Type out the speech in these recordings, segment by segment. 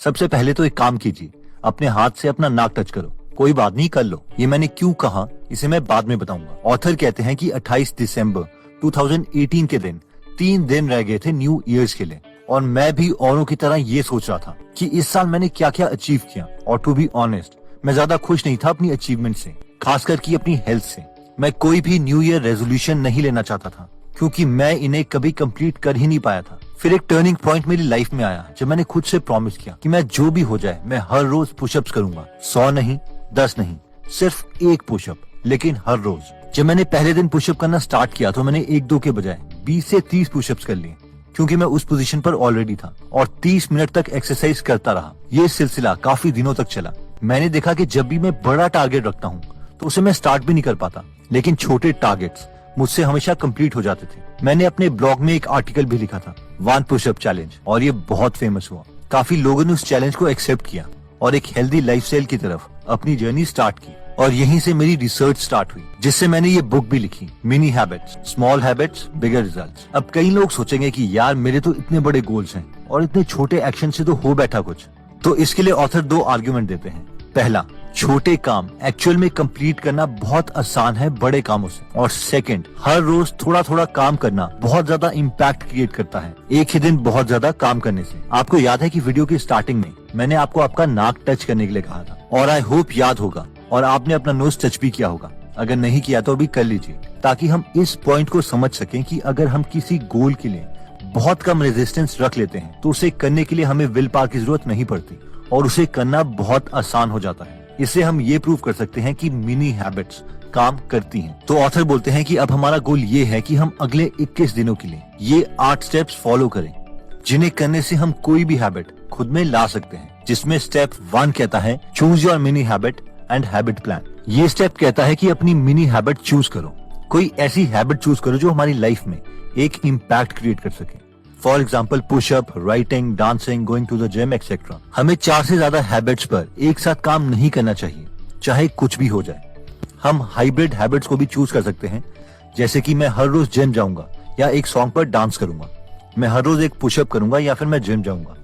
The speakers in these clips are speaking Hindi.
सबसे पहले तो एक काम कीजिए, अपने हाथ से अपना नाक टच करो। कोई बात नहीं, कर लो। ये मैंने क्यों कहा इसे मैं बाद में बताऊंगा। ऑथर कहते हैं कि 28 दिसंबर 2018 के दिन 3 दिन रह गए थे न्यू ईयर्स के लिए, और मैं भी औरों की तरह ये सोच रहा था कि इस साल मैंने क्या क्या अचीव किया। और टू बी ऑनेस्ट, मैं ज्यादा खुश नहीं था अपनी अचीवमेंट से, खासकर की अपनी हेल्थ से। मैं कोई भी न्यू ईयर रेजोल्यूशन नहीं लेना चाहता था क्योंकि मैं इन्हें कभी कंप्लीट कर ही नहीं पाया था। फिर एक टर्निंग पॉइंट मेरी लाइफ में आया जब मैंने खुद से प्रॉमिस किया कि मैं जो भी हो जाए मैं हर रोज पुशअप्स करूंगा। 100 नहीं, 10 नहीं, सिर्फ 1 पुशअप, लेकिन हर रोज। जब मैंने पहले दिन पुशअप करना स्टार्ट किया तो मैंने 1-2 के बजाय 20 से 30 पुशअप्स कर लिए, क्योंकि मैं उस पोजीशन पर ऑलरेडी था, और 30 मिनट तक एक्सरसाइज करता रहा। ये सिलसिला काफी दिनों तक चला। मैंने देखा कि जब भी मैं बड़ा टारगेट रखता हूँ तो उसे मैं स्टार्ट भी नहीं कर पाता, लेकिन छोटे टारगेट्स मुझसे हमेशा कंप्लीट हो जाते थे। मैंने अपने ब्लॉग में एक आर्टिकल भी लिखा था, 1 पुशअप चैलेंज, और ये बहुत फेमस हुआ। काफी लोगों ने उस चैलेंज को एक्सेप्ट किया और एक हेल्दी लाइफस्टाइल की तरफ अपनी जर्नी स्टार्ट की। और यहीं से मेरी रिसर्च स्टार्ट हुई, जिससे मैंने ये बुक भी लिखी, मिनी हैबिट्स, स्मॉल हैबिट्स, बिगर रिजल्ट्स। अब कई लोग सोचेंगे कि यार मेरे तो इतने बड़े गोल्स हैं और इतने छोटे एक्शन से तो हो बैठा कुछ। तो इसके लिए ऑथर 2 आर्ग्यूमेंट देते हैं। पहला, छोटे काम एक्चुअल में कंप्लीट करना बहुत आसान है बड़े कामों से। और सेकंड, हर रोज थोड़ा थोड़ा काम करना बहुत ज्यादा इम्पैक्ट क्रिएट करता है एक ही दिन बहुत ज्यादा काम करने से। आपको याद है कि वीडियो की स्टार्टिंग में मैंने आपको आपका नाक टच करने के लिए कहा था, और आई होप याद होगा और आपने अपना नोज टच भी किया होगा। अगर नहीं किया तो अभी कर लीजिए, ताकि हम इस पॉइंट को समझ सकें कि अगर हम किसी गोल के लिए बहुत कम रेजिस्टेंस रख लेते हैं तो उसे करने के लिए हमें विल पावर की जरूरत नहीं पड़ती और उसे करना बहुत आसान हो जाता है। इससे हम ये प्रूव कर सकते हैं कि मिनी हैबिट्स काम करती हैं। तो ऑथर बोलते हैं कि अब हमारा गोल ये है कि हम अगले 21 दिनों के लिए ये 8 स्टेप्स फॉलो करें, जिन्हें करने से हम कोई भी हैबिट खुद में ला सकते हैं। जिसमें स्टेप 1 कहता है choose your mini habit and habit plan. ये स्टेप कहता है कि अपनी मिनी हैबिट चूज करो। कोई ऐसी हैबिट चूज करो जो हमारी लाइफ में एक इम्पैक्ट क्रिएट कर सके। For example pushup, writing, dancing, going to the gym etcetera. हमें 4 से ज्यादा हैबिट्स पर एक साथ काम नहीं करना चाहिए, चाहे कुछ भी हो जाए। हम हाइब्रिड हैबिट्स को भी चूज कर सकते हैं, जैसे कि मैं हर रोज जिम जाऊंगा या एक सॉन्ग पर डांस करूंगा। मैं हर रोज एक पुशअप करूंगा या फिर मैं जिम जाऊंगा।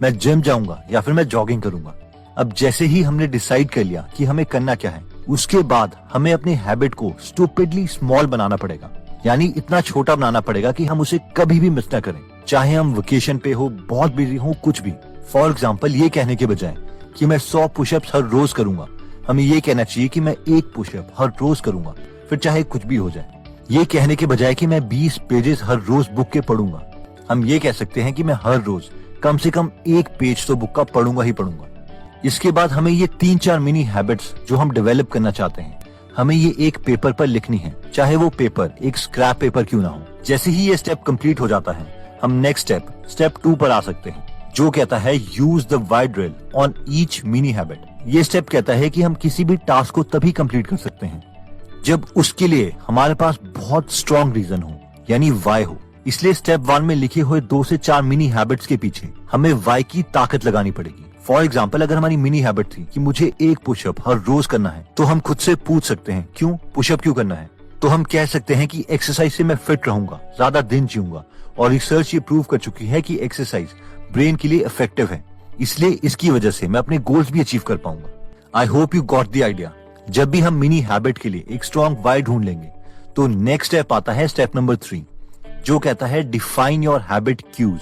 मैं जिम जाऊंगा या फिर मैं जॉगिंग करूंगा। अब जैसे ही हमने डिसाइड कर लिया कि हमें करना क्या है, उसके बाद हमें अपने हैबिट को स्टूपिडली स्मॉल बनाना पड़ेगा, यानी इतना छोटा बनाना पड़ेगा कि हम उसे कभी भी मिस ना करें, चाहे हम वेकेशन पे हो, बहुत बिजी हो, कुछ भी। फॉर एग्जाम्पल, ये कहने के बजाय कि मैं 100 पुशअप्स हर रोज करूंगा, हमें ये कहना चाहिए कि मैं 1 पुशअप हर रोज करूंगा, फिर चाहे कुछ भी हो जाए। ये कहने के बजाय कि मैं 20 पेजेस हर रोज बुक के पढ़ूंगा, हम ये कह सकते हैं कि मैं हर रोज कम से कम 1 पेज तो बुक का पढ़ूंगा ही पढ़ूंगा। इसके बाद हमें ये 3-4 मिनी हैबिट्स जो हम डेवलप करना चाहते हैं, हमें ये एक पेपर पर लिखनी है, चाहे वो पेपर एक स्क्रैप पेपर क्यों ना हो। जैसे ही ये स्टेप कंप्लीट हो जाता है, हम नेक्स्ट स्टेप 2 पर आ सकते हैं, जो कहता है use the why drill on each mini habit. ये स्टेप कहता है कि हम किसी भी टास्क को तभी कंप्लीट कर सकते हैं जब उसके लिए हमारे पास बहुत स्ट्रॉन्ग रीजन हो, यानी वाई हो। इसलिए स्टेप 1 में लिखे हुए 2 से 4 मिनी हैबिट्स के पीछे हमें वाई की ताकत लगानी पड़ेगी। फॉर एग्जाम्पल, अगर हमारी मिनी हैबिट थी कि मुझे 1 पुशअप हर रोज करना है, तो हम खुद से पूछ सकते हैं क्यों पुशअप क्यों करना है। तो हम कह सकते हैं कि एक्सरसाइज से मैं फिट रहूंगा, ज्यादा दिन जीऊंगा, और रिसर्च ये प्रूव कर चुकी है कि एक्सरसाइज ब्रेन के लिए इफेक्टिव है, इसलिए इसकी वजह से मैं अपने गोल्स भी अचीव कर पाऊंगा। I hope you got the idea. जब भी हम मिनी हैबिट के लिए एक स्ट्रॉन्ग वाई ढूंढ लेंगे, तो नेक्स्ट स्टेप आता है स्टेप नंबर 3, जो कहता है डिफाइन योर हैबिट क्यूज,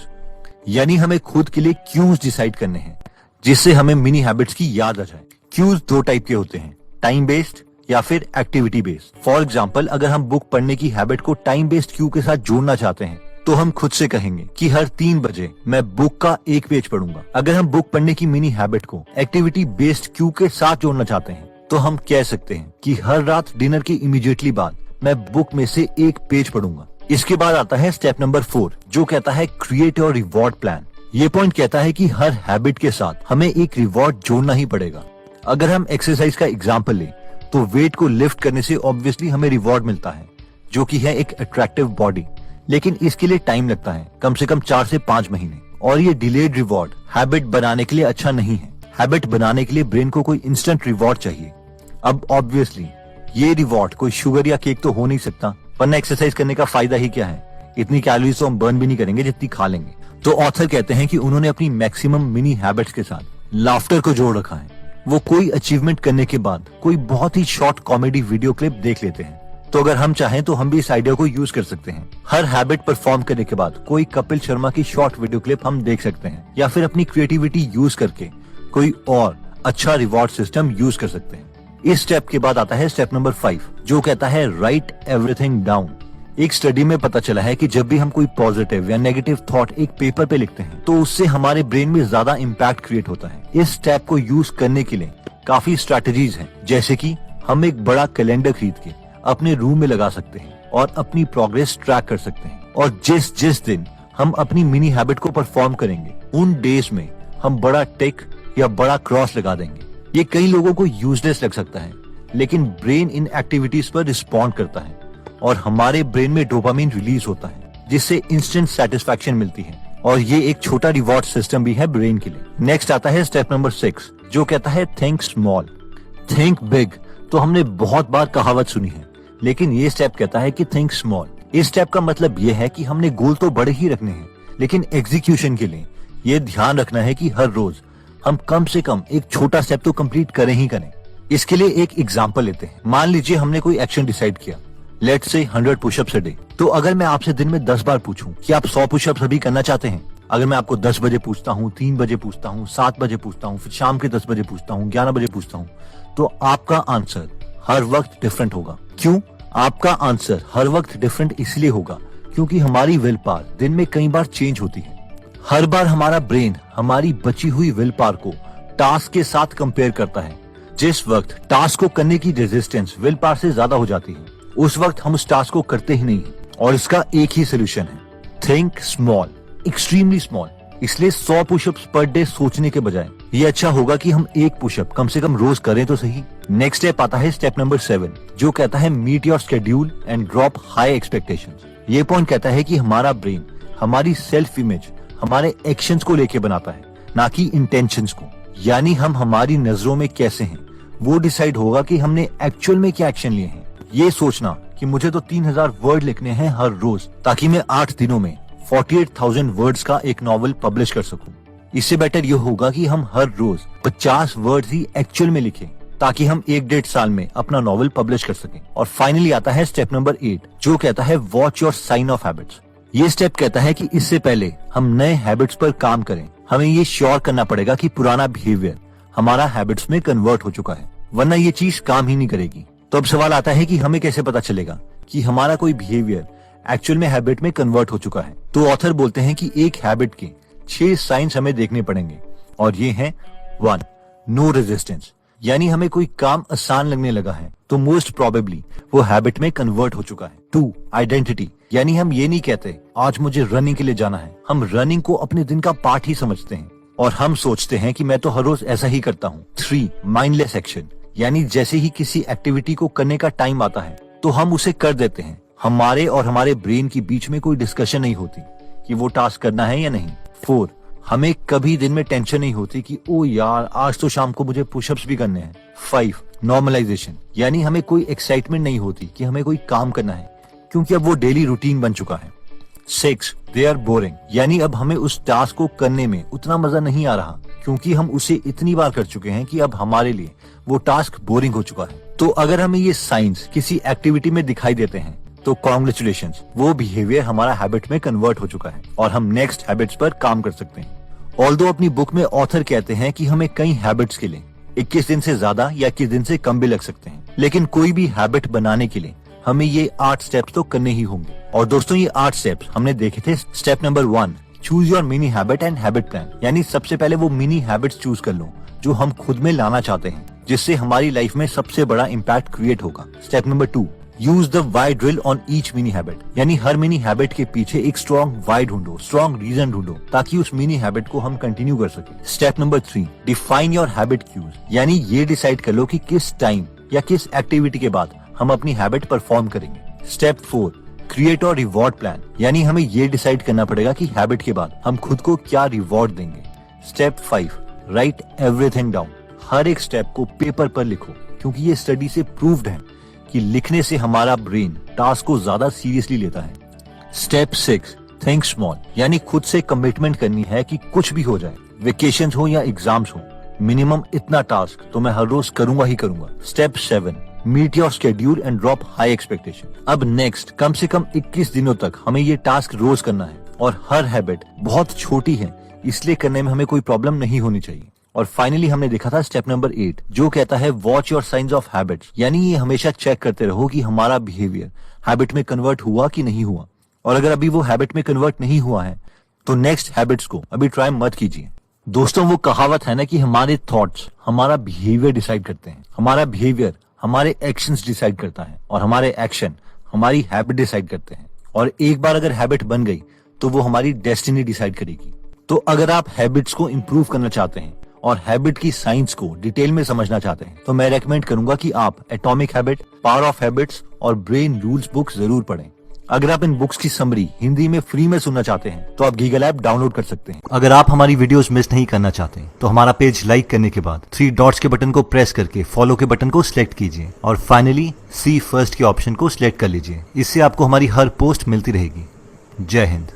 यानी हमें खुद के लिए क्यूज डिसाइड करने हैं, जिससे हमें मिनी हैबिट्स की याद आ जाए। क्यूज 2 टाइप के होते हैं, टाइम बेस्ड या फिर एक्टिविटी बेस्ड। फॉर एग्जाम्पल, अगर हम बुक पढ़ने की हैबिट को टाइम बेस्ड क्यू के साथ जोड़ना चाहते हैं, तो हम खुद से कहेंगे कि हर 3 बजे मैं बुक का 1 पेज पढ़ूंगा। अगर हम बुक पढ़ने की मिनी हैबिट को एक्टिविटी बेस्ड क्यू के साथ जोड़ना चाहते हैं, तो हम कह सकते हैं कि हर रात डिनर के इमीडिएटली बाद मैं बुक में से 1 पेज पढ़ूंगा। इसके बाद आता है स्टेप नंबर 4, जो कहता है क्रिएट योर रिवॉर्ड प्लान। ये पॉइंट कहता है कि हर हैबिट के साथ हमें एक रिवॉर्ड जोड़ना ही पड़ेगा। अगर हम एक्सरसाइज का एग्जाम्पल लें, तो वेट को लिफ्ट करने से ऑब्वियसली हमें रिवॉर्ड मिलता है, जो कि है एक अट्रैक्टिव बॉडी, लेकिन इसके लिए टाइम लगता है, कम से कम 4 से 5 महीने। और ये डिलेड रिवॉर्ड हैबिट बनाने के लिए अच्छा नहीं है। हैबिट बनाने के लिए ब्रेन को कोई इंस्टेंट रिवॉर्ड चाहिए। अब ऑब्वियसली ये रिवॉर्ड कोई शुगर या केक तो हो नहीं सकता, वरना एक्सरसाइज करने का फायदा ही क्या है। इतनी कैलोरीज तो हम बर्न भी नहीं करेंगे जितनी खा लेंगे। तो ऑथर कहते हैं कि उन्होंने अपनी मैक्सिमम मिनी हैबिट्स के साथ लाफ्टर को जोड़ रखा है। वो कोई अचीवमेंट करने के बाद कोई बहुत ही शॉर्ट कॉमेडी वीडियो क्लिप देख लेते हैं। तो अगर हम चाहें तो हम भी इस आइडिया को यूज कर सकते हैं। हर हैबिट परफॉर्म करने के बाद कोई कपिल शर्मा की शॉर्ट वीडियो क्लिप हम देख सकते हैं, या फिर अपनी क्रिएटिविटी यूज करके कोई और अच्छा रिवॉर्ड सिस्टम यूज कर सकते हैं। इस स्टेप के बाद आता है स्टेप नंबर 5, जो कहता है राइट एवरीथिंग डाउन। एक स्टडी में पता चला है कि जब भी हम कोई पॉजिटिव या नेगेटिव थॉट एक पेपर पे लिखते हैं तो उससे हमारे ब्रेन में ज्यादा इम्पैक्ट क्रिएट होता है। इस स्टेप को यूज करने के लिए काफी स्ट्रैटेजीज हैं, जैसे कि हम एक बड़ा कैलेंडर खरीद के अपने रूम में लगा सकते हैं और अपनी प्रोग्रेस ट्रैक कर सकते हैं। और जिस दिन हम अपनी मिनी हैबिट को परफॉर्म करेंगे उन डेज में हम बड़ा टिक या बड़ा क्रॉस लगा देंगे। ये कई लोगों को यूजलेस लग सकता है, लेकिन ब्रेन इन एक्टिविटीज पर रिस्पॉन्ड करता है और हमारे ब्रेन में डोपामिन रिलीज होता है, जिससे इंस्टेंट सेटिस्फैक्शन मिलती है। और ये एक छोटा रिवॉर्ड सिस्टम भी है ब्रेन के लिए। नेक्स्ट आता है स्टेप नंबर 6, जो कहता है थिंक स्मॉल थिंक बिग। तो हमने बहुत बार कहावत सुनी है, लेकिन ये स्टेप कहता है कि थिंक स्मॉल। इस स्टेप का मतलब ये है कि हमने गोल तो बड़े ही रखने हैं, लेकिन एग्जीक्यूशन के लिए ये ध्यान रखना है कि हर रोज हम कम से कम एक छोटा स्टेप तो कंप्लीट करें ही करें। इसके लिए एक एग्जांपल लेते हैं। मान लीजिए हमने कोई एक्शन डिसाइड किया, let's say 100 pushups a day. तो अगर मैं आपसे दिन में 10 बार पूछूं कि आप 100 पुशअप्स अभी करना चाहते हैं, अगर मैं आपको 10 बजे पूछता हूँ, 3 बजे पूछता हूँ, 7 बजे पूछता हूँ, फिर शाम के 10 बजे पूछता हूँ, 11 बजे पूछता हूँ, तो आपका आंसर हर वक्त डिफरेंट होगा। क्यों? आपका आंसर हर वक्त डिफरेंट इसलिए होगा क्योंकि हमारी विल पावर दिन में कई बार चेंज होती है। हर बार हमारा ब्रेन हमारी बची हुई विल पावर को टास्क के साथ कंपेयर करता है। जिस वक्त टास्क को करने की रेजिस्टेंस विल पावर से ज्यादा हो जाती है, उस वक्त हम उस टास्क को करते ही नहीं। और इसका एक ही सोल्यूशन है, थिंक स्मॉल, एक्सट्रीमली स्मॉल। इसलिए 100 पुशअप्स पर डे सोचने के बजाय ये अच्छा होगा कि हम एक पुशअप कम से कम रोज करें तो सही। नेक्स्ट स्टेप आता है स्टेप नंबर 7, जो कहता है meet your schedule and drop high expectations. ये पॉइंट कहता है कि हमारा ब्रेन हमारी सेल्फ इमेज हमारे एक्शंस को लेके बनाता है, ना कि इंटेंशंस को। यानी हम हमारी नजरों में कैसे हैं वो डिसाइड होगा कि हमने एक्चुअल में क्या एक्शन लिए हैं। ये सोचना कि मुझे तो 3000 वर्ड लिखने हैं हर रोज ताकि मैं 8 दिनों में 48,000 वर्ड्स का एक नॉवल पब्लिश कर सकूं। इससे बेटर ये होगा कि हम हर रोज 50 वर्ड्स ही एक्चुअल में लिखें ताकि हम 1-1.5 साल में अपना नॉवल पब्लिश कर सकें। और फाइनली आता है स्टेप नंबर 8, जो कहता है watch your sign off habits. ये स्टेप कहता है कि इससे पहले हम नए हैबिट्स पर काम करें, हमें ये श्योर करना पड़ेगा कि पुराना बिहेवियर हमारा हैबिट्स में कन्वर्ट हो चुका है, वरना ये चीज काम ही नहीं करेगी। तो अब सवाल आता है कि हमें कैसे पता चलेगा कि हमारा कोई बिहेवियर एक्चुअल में हैबिट में कन्वर्ट हो चुका है। तो ऑथर बोलते हैं कि एक हैबिट के 6 साइंस हमें देखने पड़ेंगे, और ये हैं 1, नो रेजिस्टेंस। यानी हमें कोई काम आसान लगने लगा है तो मोस्ट प्रोबेबली वो हैबिट में कन्वर्ट हो चुका है। 2, आइडेंटिटी। यानी हम ये नहीं कहते आज मुझे रनिंग के लिए जाना है, हम रनिंग को अपने दिन का पार्ट ही समझते हैं और हम सोचते हैं कि मैं तो हर रोज ऐसा ही करता हूँ। 3, माइंडलेस एक्शन। यानी जैसे ही किसी एक्टिविटी को करने का टाइम आता है तो हम उसे कर देते हैं, हमारे और हमारे ब्रेन के बीच में कोई डिस्कशन नहीं होती कि वो टास्क करना है या नहीं। 4, हमें कभी दिन में टेंशन नहीं होती कि ओ यार आज तो शाम को मुझे पुशअप्स भी करने हैं। 5, नॉर्मलाइजेशन। यानी हमें कोई एक्साइटमेंट नहीं होती कि हमें कोई काम करना है क्योंकि अब वो डेली रूटीन बन चुका है। 6, दे आर बोरिंग। यानी अब हमें उस टास्क को करने में उतना मजा नहीं आ रहा क्योंकि हम उसे इतनी बार कर चुके हैं कि अब हमारे लिए वो टास्क बोरिंग हो चुका है। तो अगर हमें ये साइंस किसी एक्टिविटी में दिखाई देते हैं तो कॉन्ग्रेचुलेशंस, वो बिहेवियर हमारा हैबिट में कन्वर्ट हो चुका है और हम नेक्स्ट हैबिट्स पर काम कर सकते हैं। ऑल्दो अपनी बुक में ऑथर कहते हैं कि हमें कई हैबिट्स के लिए 21 दिन से ज्यादा या 21 दिन से कम भी लग सकते हैं, लेकिन कोई भी हैबिट बनाने के लिए हमें ये 8 स्टेप्स तो करने ही होंगे। और दोस्तों ये 8 स्टेप्स हमने देखे थे। Step number 1, choose your mini habit and habit plan. यानी सबसे पहले वो मिनी हैबिट्स चूज कर लो जो हम खुद में लाना चाहते हैं, जिससे हमारी लाइफ में सबसे बड़ा इम्पैक्ट क्रिएट होगा। Step number 2, use the why drill on each mini habit. यानी हर मिनी हैबिट के पीछे एक स्ट्रॉन्ग वाई ढूंढो, स्ट्रॉन्ग रीजन ढूंढो ताकि उस मिनी हैबिट को हम कंटिन्यू कर सके। Step number 3, define your habit cues. यानी ये डिसाइड कर लो कि किस टाइम या किस एक्टिविटी के बाद हम अपनी हैबिट परफॉर्म करेंगे। स्टेप 4, क्रिएट और रिवॉर्ड प्लान। यानी हमें ये डिसाइड करना पड़ेगा कि हैबिट के बाद हम खुद को क्या रिवॉर्ड देंगे। Step 5, write everything down. हर एक स्टेप को पेपर पर लिखो क्योंकि ये स्टडी से प्रूव्ड है कि लिखने से हमारा ब्रेन टास्क को ज्यादा सीरियसली लेता है। स्टेप 6, थिंक स्मॉल, यानी खुद से कमिटमेंट करनी है कि कुछ भी हो जाए, वेकेशन हो या एग्जाम्स हो, मिनिमम इतना टास्क तो मैं हर रोज करूंगा ही करूंगा। Step 7, meet your schedule and drop high expectation. अब नेक्स्ट कम से कम 21 दिनों तक हमें ये टास्क रोज करना है और हर हैबिट बहुत छोटी है, इसलिए करने में हमें कोई प्रॉब्लम नहीं होनी चाहिए। और फाइनली हमने देखा था स्टेप नंबर 8, जो कहता है watch your science of habits, यानी ये हमेशा चेक करते रहो कि हमारा बिहेवियर हैबिट में कन्वर्ट हुआ कि नहीं हुआ, और अगर अभी वो हैबिट में कन्वर्ट नहीं हुआ है तो नेक्स्ट हैबिट्स को अभी ट्राई मत कीजिए। दोस्तों, वो कहावत है ना कि हमारे थॉट्स हमारा बिहेवियर डिसाइड करते हैं, हमारा बिहेवियर हमारे एक्शंस डिसाइड करता है और हमारे एक्शन हमारी हैबिट डिसाइड करते हैं। और एक बार अगर हैबिट बन गई तो वो हमारी डेस्टिनी डिसाइड करेगी। तो अगर आप हैबिट्स को इंप्रूव करना चाहते हैं और हैबिट की साइंस को डिटेल में समझना चाहते हैं तो मैं रेकमेंड करूंगा कि आप atomic habit, power of habits और ब्रेन रूल्स बुक्स जरूर पढ़ें। अगर आप इन बुक्स की समरी हिंदी में फ्री में सुनना चाहते हैं तो आप गीगल ऐप डाउनलोड कर सकते हैं। अगर आप हमारी वीडियोस मिस नहीं करना चाहते तो हमारा पेज लाइक करने के बाद 3 डॉट्स के बटन को प्रेस करके फॉलो के बटन को सिलेक्ट कीजिए और फाइनली सी फर्स्ट के ऑप्शन को सिलेक्ट कर लीजिए। इससे आपको हमारी हर पोस्ट मिलती रहेगी। जय हिंद।